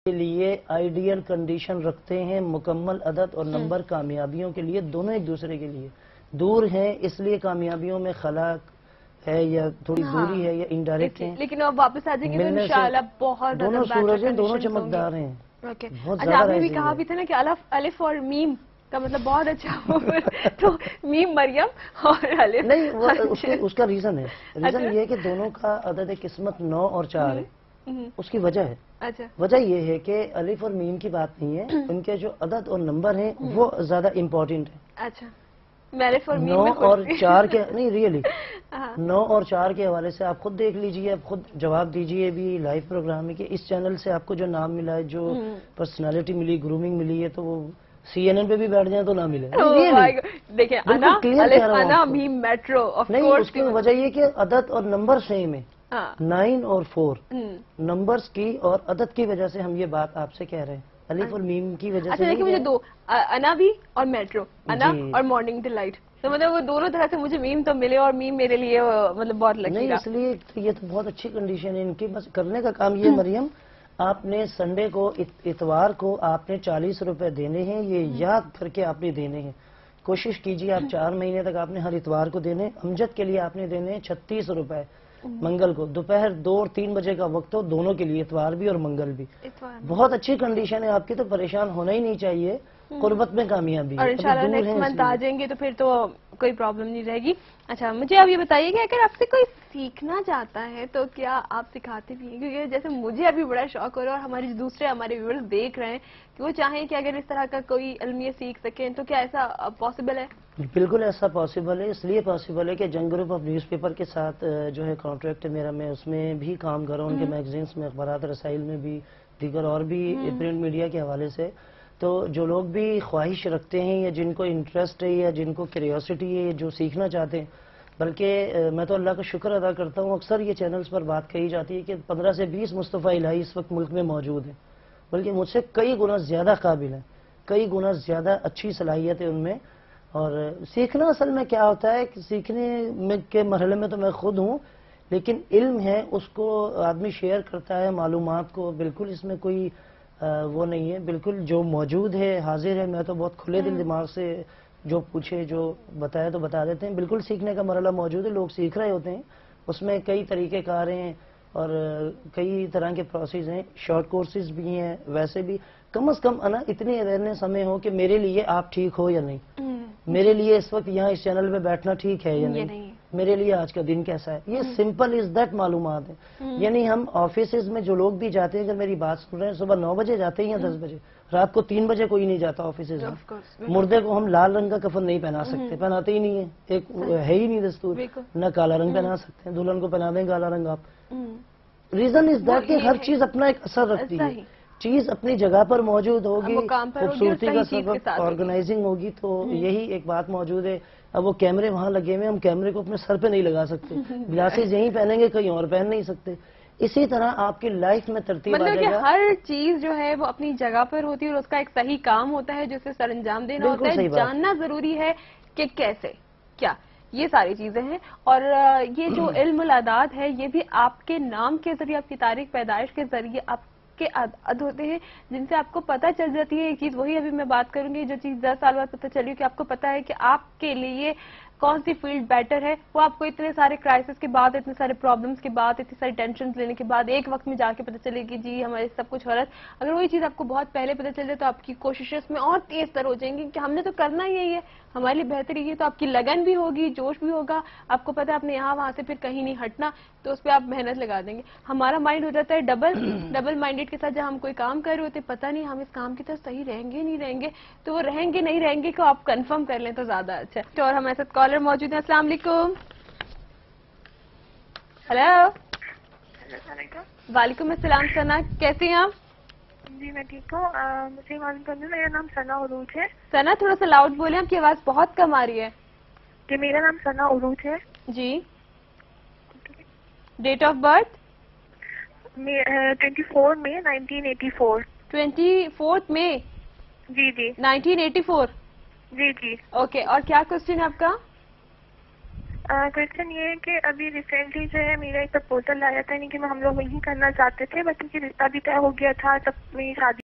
کے لیے ideal condition رکھتے ہیں. مکمل عدد اور نمبر کامیابیوں کے لیے دونوں ایک دوسرے کے لیے دور ہیں، اس لیے کامیابیوں میں خلا ہے یا تھوڑی دوری ہے یا انڈائریکٹ ہیں، لیکن اب واپس آ جائیں گے تو انشاءاللہ بہت دونوں سورج ہیں، دونوں چمکدار ہیں. اچھا، آپ نے بھی کہا بھی تھا نا کہ الف اور میم کا مطلب بہت اچھا ہو، تو میم مریم اور الف نہیں، اس کا ریزن ہے. ریزن یہ ہے کہ دونوں کا عدد قسمت 9 اور 4 ہے. اس کی وجہ ہے. اچھا، وجہ یہ ہے کہ الف اور میم کی بات نہیں ہے، ان کے جو عدد اور نمبر ہیں وہ زیادہ امپورٹنٹ ہیں. اچھا، 9 اور 4 کے نہیں ریئلی 9 اور 4 کے حوالے سے آپ خود دیکھ لیجئے، آپ خود جواب دیجئے بھی لائیو پروگرام میں کہ اس چینل سے آپ کو جو نام ملا ہے، جو پرسنالٹی ملی، گرومنگ ملی ہے، تو وہ CNN پہ بھی بیٹھ جائیں تو نہ ملے. دیکھیں انا میم میٹرو نہیں، اس کی وجہ یہ کہ عدد اور نمبر سیم ہے. 9 اور 4 نمبرز کی اور عدد کی وجہ سے ہم یہ بات آپ سے کہہ رہے ہیں. الف اور میم کی وجہ سے. اچھا، دیکھیں مجھے دو، انا بھی اور میٹرو، انا اور مارننگ ڈیلائٹ، تو مطلب وہ دونوں طرح سے مجھے میم تو ملے اور میم میرے لیے مطلب بہت لگی. نہیں، اس لیے یہ تو بہت اچھی کنڈیشن ہے ان کی. بس کرنے کا کام یہ مریم، آپ نے سنڈے کو اتوار کو آپ نے 40 روپے دینے ہیں، یہ یاد کر کے آپ نے دینے ہیں. کوشش کیجیے آپ 4 مہینے تک آپ نے ہر اتوار کو دینے. امجد کے لیے آپ نے دینے 36 روپے منگل کو. دوپہر 2 اور 3 بجے کا وقت ہو دونوں کے لیے، اتوار بھی اور منگل بھی. بہت اچھی کنڈیشن ہے آپ کی، تو پریشان ہونا ہی نہیں چاہیے. قربت میں کامیابی ہے. اور انشاءاللہ نیکسٹ منتھ آ جائیں گے تو پھر تو کوئی پرابلم نہیں رہے گی. اچھا، مجھے اب یہ بتائیے کہ اگر آپ سے کوئی سیکھنا چاہتا ہے تو کیا آپ سکھاتے بھی ہیں؟ کیونکہ جیسے مجھے ابھی بڑا شوق ہو رہا ہے اور ہمارے ویورز دیکھ رہے ہیں کہ وہ چاہیں کہ اگر اس طرح کا کوئی علمیہ سیکھ سکیں، تو کیا ایسا پاسبل ہے؟ بالکل ایسا پاسبل ہے. اس لیے پاسبل ہے کہ جنگ گروپ آف نیوز پیپر کے ساتھ جو ہے کانٹریکٹ ہے میرا، میں اس میں بھی کام کر رہا ہوں، ان کے میگزینس میں، اخبارات رسائل میں بھی، دیگر اور بھی پرنٹ میڈیا کے حوالے سے. تو جو لوگ بھی خواہش رکھتے ہیں یا جن کو انٹرسٹ ہے یا جن کو کیوریوسٹی ہے، جو سیکھنا چاہتے ہیں، بلکہ میں تو اللہ کا شکر ادا کرتا ہوں، اکثر یہ چینلز پر بات کہی جاتی ہے کہ 15 سے 20 مصطفیٰ الہی اس وقت ملک میں موجود ہیں، بلکہ مجھ سے کئی گنا زیادہ قابل ہیں، کئی گنا زیادہ اچھی صلاحیت ہے ان میں. اور سیکھنا اصل میں کیا ہوتا ہے کہ سیکھنے کے مرحلے میں تو میں خود ہوں، لیکن علم ہے اس کو آدمی شیئر کرتا ہے، معلومات کو. بالکل اس میں کوئی وہ نہیں ہے، بالکل جو موجود ہے حاضر ہے. میں تو بہت کھلے دل دماغ سے جو پوچھے، جو بتایا تو بتا دیتے ہیں. بالکل سیکھنے کا مرحلہ موجود ہے، لوگ سیکھ رہے ہوتے ہیں. اس میں کئی طریقے کار ہیں اور کئی طرح کے پروسیس ہیں، شارٹ کورسز بھی ہیں. ویسے بھی کم از کم اتنی اویئرنیس ہمیں ہو کہ میرے لیے آپ ٹھیک ہو یا نہیں، میرے لیے اس وقت یہاں اس چینل پہ بیٹھنا ٹھیک ہے یا نہیں، میرے لیے آج کا دن کیسا ہے. یہ سمپل از دیٹ معلومات ہیں. یعنی ہم آفیسز میں جو لوگ بھی جاتے ہیں، اگر میری بات سن رہے ہیں، صبح 9 بجے جاتے ہیں یا 10 بجے، رات کو 3 بجے کوئی نہیں جاتا آفیسز میں. مردے کو ہم لال رنگ کا کفن نہیں پہنا سکتے، پہناتے ہی نہیں ہے، ایک ہے ہی نہیں دستور. نہ کالا رنگ پہنا سکتے ہیں، دلہن کو پہنا دیں کالا رنگ آپ. ریزن از دیٹ کہ ہر چیز اپنا ایک اثر رکھتی ہے. چیز اپنی جگہ پر موجود ہوگی، خوبصورتی کا سبب آرگنائزنگ ہوگی، تو یہی ایک بات موجود ہے. اب وہ کیمرے وہاں لگے ہوئے، ہم کیمرے کو اپنے سر پہ نہیں لگا سکتے، گلاسز یہیں پہنیں گے، کہیں اور پہن نہیں سکتے. اسی طرح آپ کی لائف میں ترتیب آ جائے گا. مطلب کہ ہر چیز جو ہے وہ اپنی جگہ پر ہوتی ہے اور اس کا ایک صحیح کام ہوتا ہے جو اسے سر انجام دینا ہوتا ہے. جاننا ضروری ہے کہ کیسے کیا، یہ ساری چیزیں ہیں. اور یہ جو علم الاعداد ہے، یہ بھی آپ کے نام کے ذریعے، آپ کی تاریخ پیدائش کے ذریعے آپ کے عدد ہوتے ہیں جن سے آپ کو پتہ چل جاتی ہے ایک چیز. وہی ابھی میں بات کروں گی جو چیز 10 سال بعد پتہ چلی کہ آپ کو پتہ ہے کہ آپ کے لیے کون سی فیلڈ بیٹر ہے. وہ آپ کو اتنے سارے کرائسس کے بعد، اتنے سارے پرابلمس کے بعد، اتنی ساری ٹینشنز لینے کے بعد ایک وقت میں جا کے پتہ چلے گی جی ہمارے سب کچھ غلط. اگر وہی چیز آپ کو بہت پہلے پتہ چل جائے تو آپ کی کوششیں میں اور تیز تر ہو جائیں گی کہ ہم نے تو کرنا ہی یہی ہے، ہمارے لیے بہتری یہ. تو آپ کی لگن بھی ہوگی، جوش بھی ہوگا، آپ کو پتہ ہے آپ نے یہاں وہاں سے پھر کہیں نہیں ہٹنا، تو اس پہ آپ محنت لگا دیں گے. ہمارا مائنڈ ہو جاتا ہے ڈبل مائنڈیڈ کے ساتھ. جب ہم کوئی کام کر رہے ہوتے پتہ نہیں ہم اس کام کی طرف صحیح رہیں گے نہیں رہیں گے، تو وہ رہیں گے نہیں رہیں گے کو آپ کنفرم کر لیں تو زیادہ اچھا ہے. اور ہمارے ساتھ کالر موجود ہیں. السلام علیکم. ہیلو. وعلیکم السلام. ثنا، کیسی ہیں آپ؟ جی میں ٹھیک ہوں. مجھے معلوم کرنا، میرا نام ثنا عروج ہے. ثنا تھوڑا سا لاؤڈ بولیں، آپ کی آواز بہت کم آ رہی ہے. کہ میرا نام ثنا عروج ہے. جی. ڈیٹ آف برتھ 24 مئی 1984. 24 مئی جی جی 1984. جی جی. اوکے. اور کیا کوشچن ہے آپ کا؟ کوشچن یہ ہے کہ ابھی ریسنٹلی جو ہے میرا ایک پرپوزل آیا تھا، یعنی کہ ہم لوگ وہیں کرنا چاہتے تھے، بس کیونکہ رشتہ بھی طے ہو گیا تھا، تب میری شادی